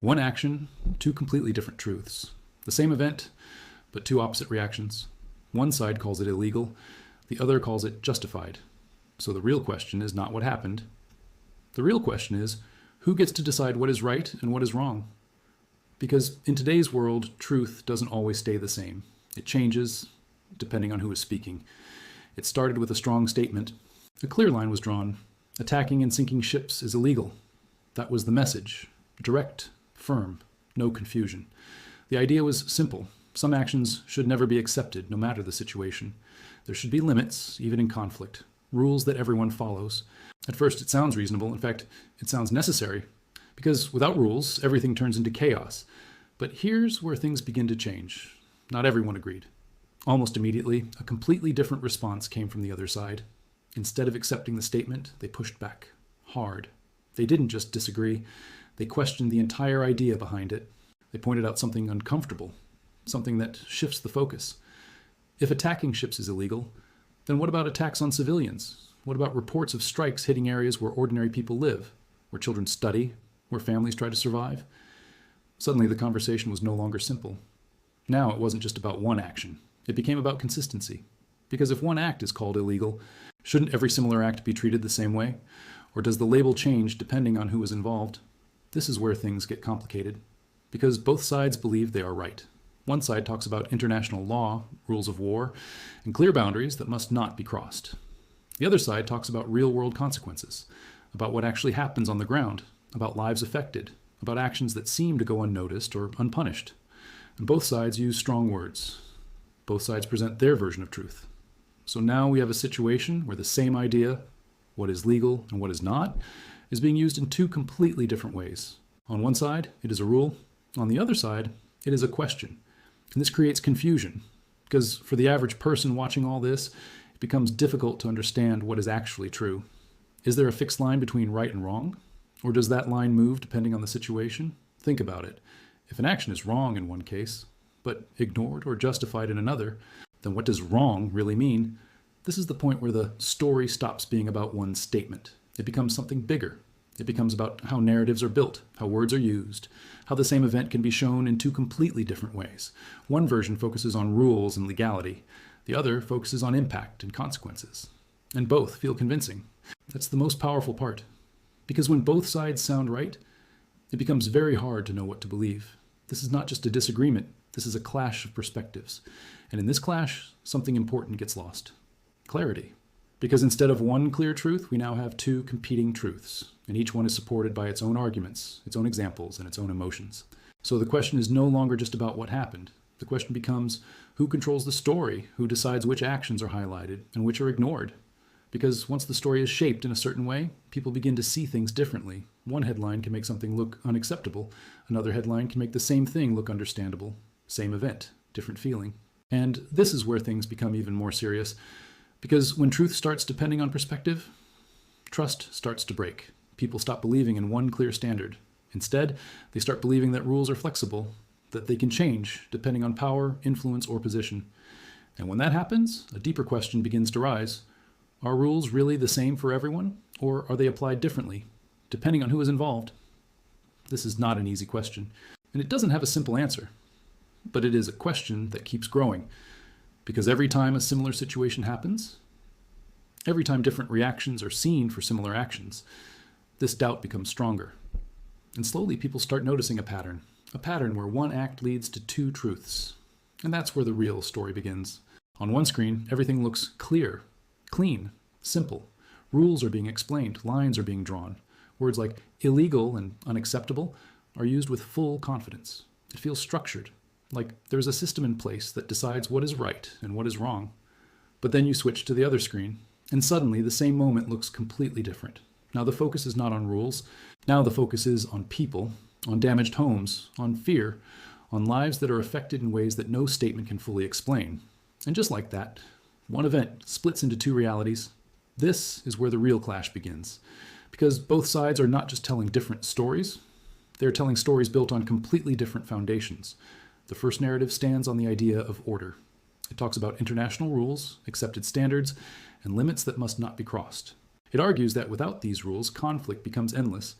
One action, two completely different truths. The same event, but two opposite reactions. One side calls it illegal, the other calls it justified. So the real question is not what happened. The real question is, who gets to decide what is right and what is wrong? Because in today's world, truth doesn't always stay the same. It changes depending on who is speaking. It started with a strong statement. A clear line was drawn. Attacking and sinking ships is illegal. That was the message. Direct, firm, no confusion. The idea was simple. Some actions should never be accepted, no matter the situation. There should be limits, even in conflict. Rules that everyone follows. At first, it sounds reasonable. In fact, it sounds necessary. Because without rules, everything turns into chaos. But here's where things begin to change. Not everyone agreed. Almost immediately, a completely different response came from the other side. Instead of accepting the statement, they pushed back. Hard. They didn't just disagree. They questioned the entire idea behind it. They pointed out something uncomfortable. Something that shifts the focus. If attacking ships is illegal, then what about attacks on civilians? What about reports of strikes hitting areas where ordinary people live, where children study, where families try to survive? Suddenly the conversation was no longer simple. Now it wasn't just about one action. It became about consistency. Because if one act is called illegal, shouldn't every similar act be treated the same way? Or does the label change depending on who is involved? This is where things get complicated. Because both sides believe they are right. One side talks about international law, rules of war, and clear boundaries that must not be crossed. The other side talks about real-world consequences, about what actually happens on the ground, about lives affected, about actions that seem to go unnoticed or unpunished. And both sides use strong words. Both sides present their version of truth. So now we have a situation where the same idea, what is legal and what is not, is being used in two completely different ways. On one side, it is a rule. On the other side, it is a question. And this creates confusion, because for the average person watching all this, it becomes difficult to understand what is actually true. Is there a fixed line between right and wrong? Or does that line move depending on the situation? Think about it. If an action is wrong in one case, but ignored or justified in another, then what does wrong really mean? This is the point where the story stops being about one statement. It becomes something bigger. It becomes about how narratives are built, how words are used, how the same event can be shown in two completely different ways. One version focuses on rules and legality. The other focuses on impact and consequences. And both feel convincing. That's the most powerful part. Because when both sides sound right, it becomes very hard to know what to believe. This is not just a disagreement. This is a clash of perspectives. And in this clash, something important gets lost. Clarity. Because instead of one clear truth, we now have two competing truths, and each one is supported by its own arguments, its own examples, and its own emotions. So the question is no longer just about what happened. The question becomes, who controls the story? Who decides which actions are highlighted and which are ignored? Because once the story is shaped in a certain way, people begin to see things differently. One headline can make something look unacceptable. Another headline can make the same thing look understandable. Same event, different feeling. And this is where things become even more serious. Because when truth starts depending on perspective, trust starts to break. People stop believing in one clear standard. Instead, they start believing that rules are flexible, that they can change depending on power, influence, or position. And when that happens, a deeper question begins to rise. Are rules really the same for everyone, or are they applied differently, depending on who is involved? This is not an easy question, and it doesn't have a simple answer. But it is a question that keeps growing. Because every time a similar situation happens, every time different reactions are seen for similar actions, this doubt becomes stronger. And slowly people start noticing a pattern where one act leads to two truths. And that's where the real story begins. On one screen, everything looks clear, clean, simple. Rules are being explained, lines are being drawn. Words like illegal and unacceptable are used with full confidence. It feels structured. Like there's a system in place that decides what is right and what is wrong. But then you switch to the other screen, and suddenly the same moment looks completely different. Now the focus is not on rules. Now the focus is on people, on damaged homes, on fear, on lives that are affected in ways that no statement can fully explain. And just like that, one event splits into two realities. This is where the real clash begins. Because both sides are not just telling different stories, they're telling stories built on completely different foundations. The first narrative stands on the idea of order. It talks about international rules, accepted standards, and limits that must not be crossed. It argues that without these rules, conflict becomes endless.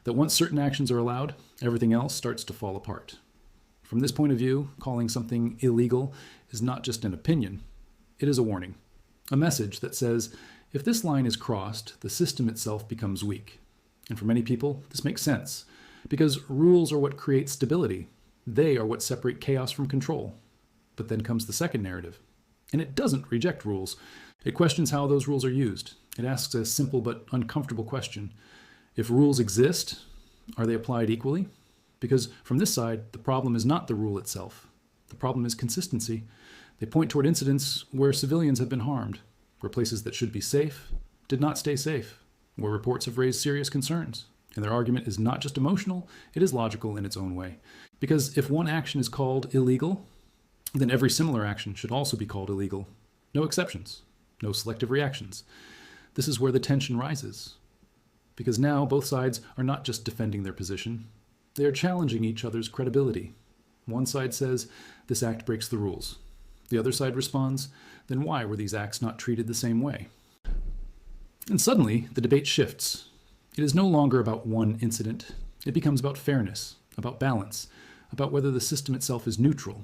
that once certain actions are allowed, everything else starts to fall apart. From this point of view, calling something illegal is not just an opinion, it is a warning, a message that says, if this line is crossed, the system itself becomes weak. And for many people, this makes sense, because rules are what create stability. They are what separate chaos from control. But then comes the second narrative, and it doesn't reject rules. It questions how those rules are used. It asks a simple but uncomfortable question. If rules exist, are they applied equally? Because from this side, the problem is not the rule itself. The problem is consistency. They point toward incidents where civilians have been harmed, where places that should be safe did not stay safe, where reports have raised serious concerns. And their argument is not just emotional, it is logical in its own way. Because if one action is called illegal, then every similar action should also be called illegal. No exceptions, no selective reactions. This is where the tension rises. Because now both sides are not just defending their position, they are challenging each other's credibility. One side says, this act breaks the rules. The other side responds, then why were these acts not treated the same way? And suddenly, the debate shifts. It is no longer about one incident. It becomes about fairness, about balance, about whether the system itself is neutral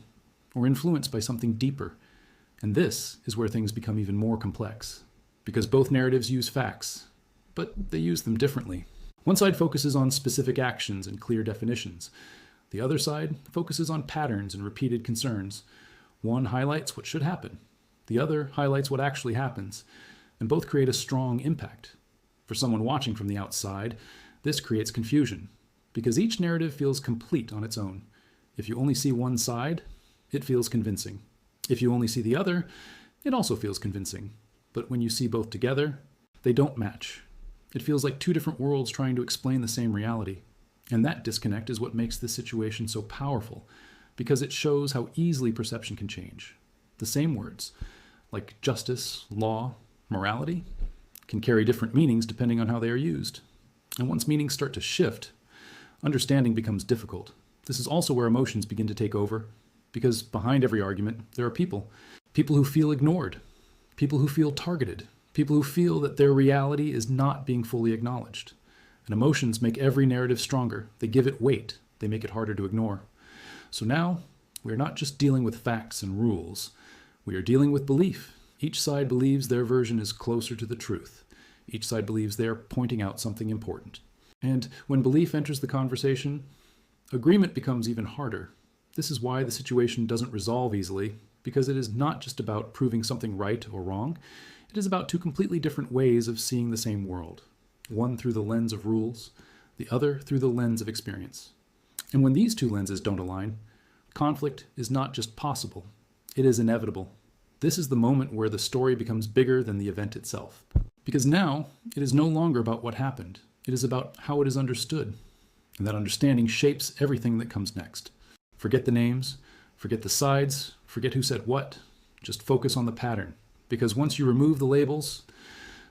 or influenced by something deeper. And this is where things become even more complex, because both narratives use facts, but they use them differently. One side focuses on specific actions and clear definitions. The other side focuses on patterns and repeated concerns. One highlights what should happen. The other highlights what actually happens. And both create a strong impact. For someone watching from the outside, this creates confusion, because each narrative feels complete on its own. If you only see one side, it feels convincing. If you only see the other, it also feels convincing. But when you see both together, they don't match. It feels like two different worlds trying to explain the same reality. And that disconnect is what makes this situation so powerful, because it shows how easily perception can change. The same words, like justice, law, morality, can carry different meanings depending on how they are used. And once meanings start to shift, understanding becomes difficult. This is also where emotions begin to take over, because behind every argument, there are people. People who feel ignored, people who feel targeted, people who feel that their reality is not being fully acknowledged. And emotions make every narrative stronger. They give it weight. They make it harder to ignore. So now, we are not just dealing with facts and rules. We are dealing with belief. Each side believes their version is closer to the truth. Each side believes they are pointing out something important. And when belief enters the conversation, agreement becomes even harder. This is why the situation doesn't resolve easily, because it is not just about proving something right or wrong. It is about two completely different ways of seeing the same world. One through the lens of rules, the other through the lens of experience. And when these two lenses don't align, conflict is not just possible, it is inevitable. This is the moment where the story becomes bigger than the event itself. Because now, it is no longer about what happened. It is about how it is understood. And that understanding shapes everything that comes next. Forget the names, forget the sides, forget who said what. Just focus on the pattern. Because once you remove the labels,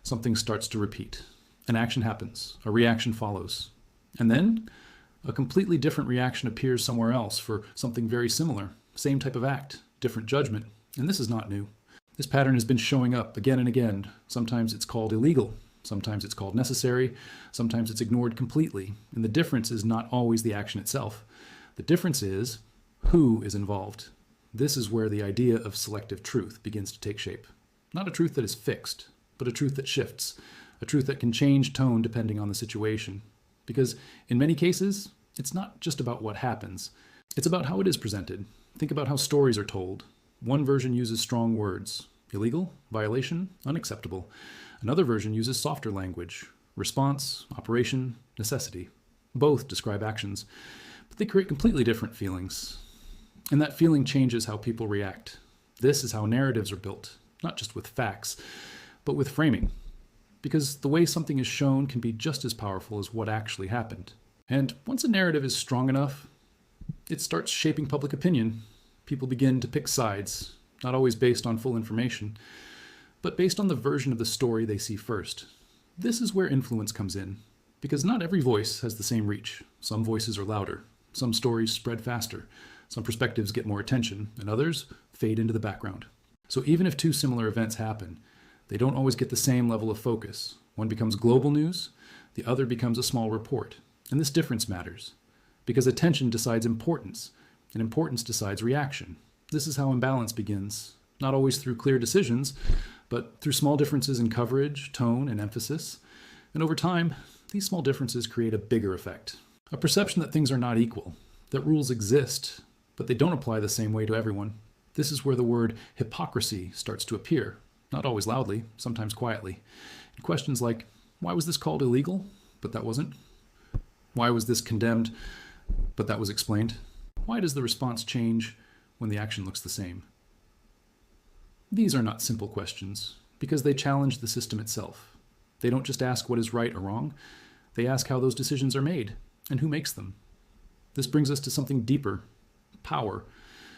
something starts to repeat. An action happens, a reaction follows. And then, a completely different reaction appears somewhere else for something very similar. Same type of act, different judgment. And this is not new. This pattern has been showing up again and again. Sometimes it's called illegal. Sometimes it's called necessary. Sometimes it's ignored completely. And the difference is not always the action itself. The difference is who is involved. This is where the idea of selective truth begins to take shape. Not a truth that is fixed, but a truth that shifts. A truth that can change tone depending on the situation. Because in many cases, it's not just about what happens. It's about how it is presented. Think about how stories are told. One version uses strong words. Illegal, violation, unacceptable. Another version uses softer language. Response, operation, necessity. Both describe actions, but they create completely different feelings. And that feeling changes how people react. This is how narratives are built, not just with facts, but with framing. Because the way something is shown can be just as powerful as what actually happened. And once a narrative is strong enough, it starts shaping public opinion. People begin to pick sides, not always based on full information, but based on the version of the story they see first. This is where influence comes in, because not every voice has the same reach. Some voices are louder, some stories spread faster, some perspectives get more attention, and others fade into the background. So even if two similar events happen, they don't always get the same level of focus. One becomes global news, the other becomes a small report. And this difference matters, because attention decides importance, and importance decides reaction. This is how imbalance begins, not always through clear decisions, but through small differences in coverage, tone, and emphasis. And over time, these small differences create a bigger effect. A perception that things are not equal, that rules exist, but they don't apply the same way to everyone. This is where the word hypocrisy starts to appear, not always loudly, sometimes quietly. And questions like, why was this called illegal, but that wasn't? Why was this condemned, but that was explained? Why does the response change when the action looks the same? These are not simple questions, because they challenge the system itself. They don't just ask what is right or wrong, they ask how those decisions are made, and who makes them. This brings us to something deeper, power,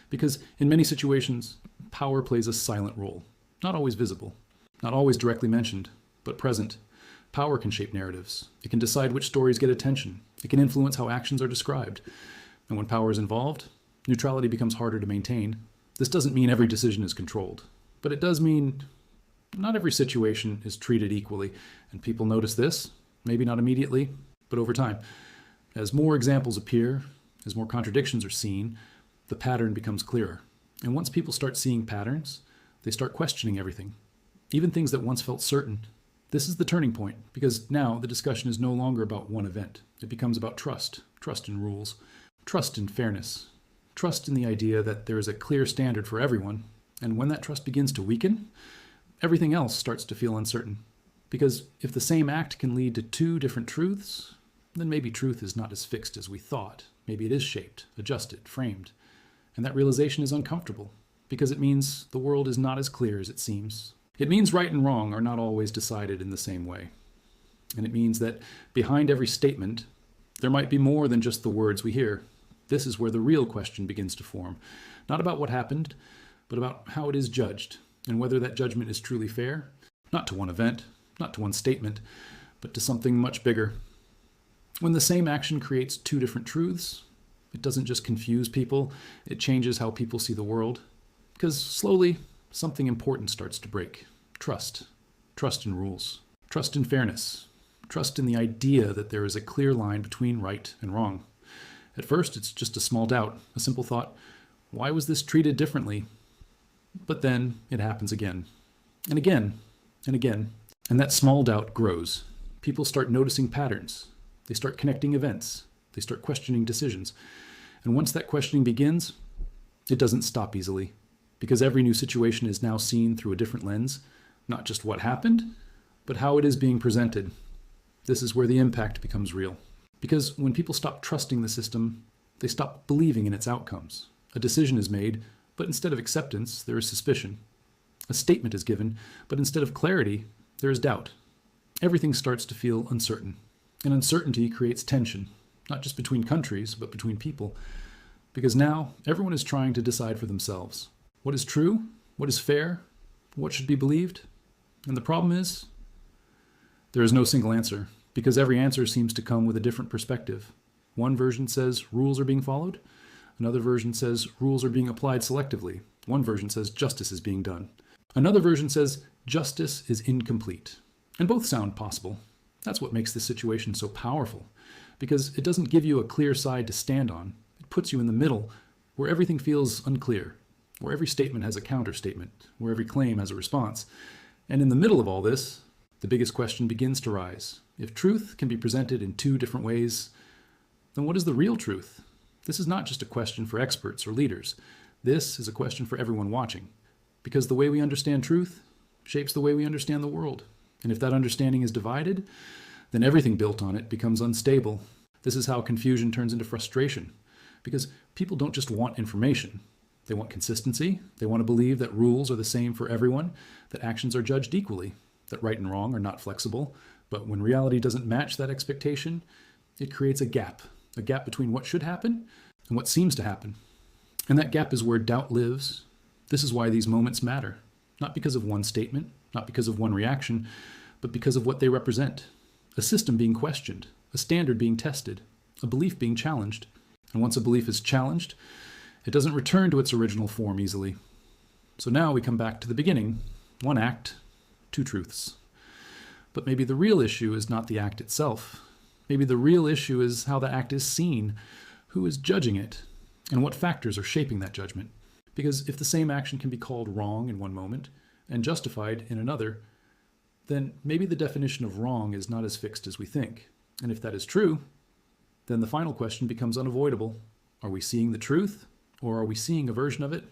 because in many situations, power plays a silent role, not always visible, not always directly mentioned, but present. Power can shape narratives. It can decide which stories get attention. It can influence how actions are described. And when power is involved, neutrality becomes harder to maintain. This doesn't mean every decision is controlled, but it does mean not every situation is treated equally. And people notice this, maybe not immediately, but over time. As more examples appear, as more contradictions are seen, the pattern becomes clearer. And once people start seeing patterns, they start questioning everything, even things that once felt certain. This is the turning point, because now the discussion is no longer about one event. It becomes about trust, trust in rules, trust in fairness, trust in the idea that there is a clear standard for everyone. And when that trust begins to weaken, everything else starts to feel uncertain. Because if the same act can lead to two different truths, then maybe truth is not as fixed as we thought. Maybe it is shaped, adjusted, framed. And that realization is uncomfortable, because it means the world is not as clear as it seems. It means right and wrong are not always decided in the same way. And it means that behind every statement, there might be more than just the words we hear. This is where the real question begins to form. Not about what happened, but about how it is judged, and whether that judgment is truly fair, not to one event, not to one statement, but to something much bigger. When the same action creates two different truths, it doesn't just confuse people, it changes how people see the world. Because slowly, something important starts to break. Trust. Trust in rules. Trust in fairness. Trust in the idea that there is a clear line between right and wrong. At first, it's just a small doubt, a simple thought, why was this treated differently? But then it happens again, and again, and again. And that small doubt grows. People start noticing patterns. They start connecting events. They start questioning decisions. And once that questioning begins, it doesn't stop easily, because every new situation is now seen through a different lens, not just what happened, but how it is being presented. This is where the impact becomes real. Because when people stop trusting the system, they stop believing in its outcomes. A decision is made, but instead of acceptance, there is suspicion. A statement is given, but instead of clarity, there is doubt. Everything starts to feel uncertain. And uncertainty creates tension, not just between countries, but between people. Because now, everyone is trying to decide for themselves. What is true? What is fair? What should be believed? And the problem is, there is no single answer, because every answer seems to come with a different perspective. One version says rules are being followed. Another version says rules are being applied selectively. One version says justice is being done. Another version says justice is incomplete. And both sound possible. That's what makes this situation so powerful, because it doesn't give you a clear side to stand on. It puts you in the middle, where everything feels unclear, where every statement has a counterstatement, where every claim has a response. And in the middle of all this, the biggest question begins to rise. If truth can be presented in two different ways, then what is the real truth? This is not just a question for experts or leaders. This is a question for everyone watching, because the way we understand truth shapes the way we understand the world. And if that understanding is divided, then everything built on it becomes unstable. This is how confusion turns into frustration, because people don't just want information. They want consistency. They want to believe that rules are the same for everyone, that actions are judged equally, that right and wrong are not flexible. But when reality doesn't match that expectation, it creates a gap between what should happen and what seems to happen. And that gap is where doubt lives. This is why these moments matter, not because of one statement, not because of one reaction, but because of what they represent. A system being questioned, a standard being tested, a belief being challenged. And once a belief is challenged, it doesn't return to its original form easily. So now we come back to the beginning. One act, two truths. But maybe the real issue is not the act itself. Maybe the real issue is how the act is seen, who is judging it, and what factors are shaping that judgment. Because if the same action can be called wrong in one moment and justified in another, then maybe the definition of wrong is not as fixed as we think. And if that is true, then the final question becomes unavoidable. Are we seeing the truth, or are we seeing a version of it